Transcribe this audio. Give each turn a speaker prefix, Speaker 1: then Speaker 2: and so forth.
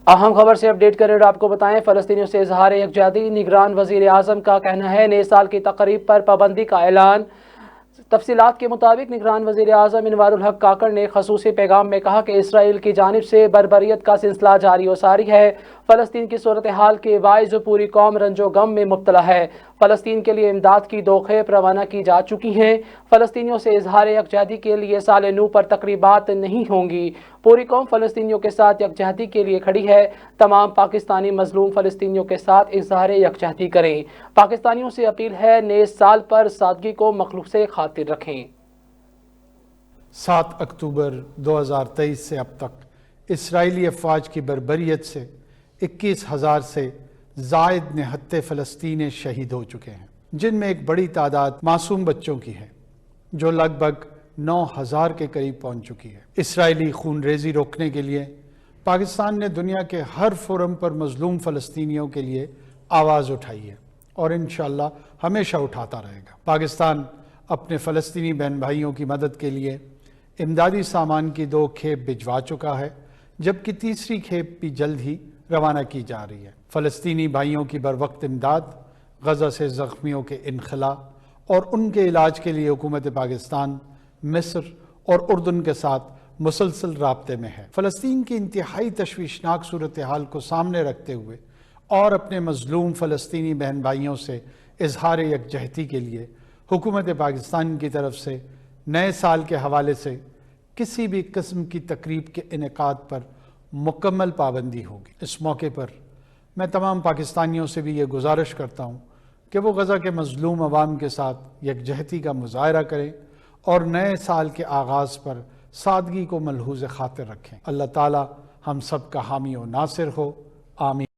Speaker 1: اہم خبر سے اپڈیٹ کریں اور آپ کو بتائیں، فلسطینیوں سے اظہار یکجہتی، نگران وزیر اعظم کا کہنا ہے نئے سال کی تقریب پر پابندی کا اعلان۔ تفصیلات کے مطابق نگران وزیر اعظم انوار الحق کاکڑ نے خصوصی پیغام میں کہا کہ اسرائیل کی جانب سے بربریت کا سلسلہ جاری و ساری ہے۔ فلسطین کی صورتحال کے باعث پوری قوم رنج و غم میں مبتلا ہے۔ فلسطین کے لیے امداد کی 2 کھیپ روانہ کی جا چکی ہیں۔ فلسطینیوں سے اظہار یکجہتی کے لیے سال نو پر تقریبات نہیں ہوں گی۔ پوری قوم فلسطینیوں کے ساتھ یکجہتی کے لیے کھڑی ہے۔ تمام پاکستانی مظلوم فلسطینیوں کے ساتھ اظہار یکجہتی کریں۔ پاکستانیوں سے اپیل ہے نئے سال پر سادگی کو مخلوق خاطر رکھیں۔
Speaker 2: 7 اکتوبر 2023 سے اب تک اسرائیلی افواج کی بربریت سے 21,000 سے زائد نہتے فلسطینی شہید ہو چکے ہیں، جن میں ایک بڑی تعداد معصوم بچوں کی ہے جو لگ بھگ 9,000 کے قریب پہنچ چکی ہے۔ اسرائیلی خون ریزی روکنے کے لیے پاکستان نے دنیا کے ہر فورم پر مظلوم فلسطینیوں کے لیے آواز اٹھائی ہے اور انشاءاللہ ہمیشہ اٹھاتا رہے گا۔ پاکستان اپنے فلسطینی بہن بھائیوں کی مدد کے لیے امدادی سامان کی 2 کھیپ بھجوا چکا ہے، جبکہ تیسری کھیپ بھی جلد ہی روانہ کی جا رہی ہے۔ فلسطینی بھائیوں کی بروقت امداد، غزہ سے زخمیوں کے انخلاء اور ان کے علاج کے لیے حکومت پاکستان مصر اور اردن کے ساتھ مسلسل رابطے میں ہے۔ فلسطین کی انتہائی تشویشناک صورتحال کو سامنے رکھتے ہوئے اور اپنے مظلوم فلسطینی بہن بھائیوں سے اظہار یکجہتی کے لیے حکومت پاکستان کی طرف سے نئے سال کے حوالے سے کسی بھی قسم کی تقریب کے انعقاد پر مکمل پابندی ہوگی۔ اس موقع پر میں تمام پاکستانیوں سے بھی یہ گزارش کرتا ہوں کہ وہ غزہ کے مظلوم عوام کے ساتھ یکجہتی کا مظاہرہ کریں اور نئے سال کے آغاز پر سادگی کو ملحوظ خاطر رکھیں۔ اللہ تعالی ہم سب کا حامی و ناصر ہو، آمین۔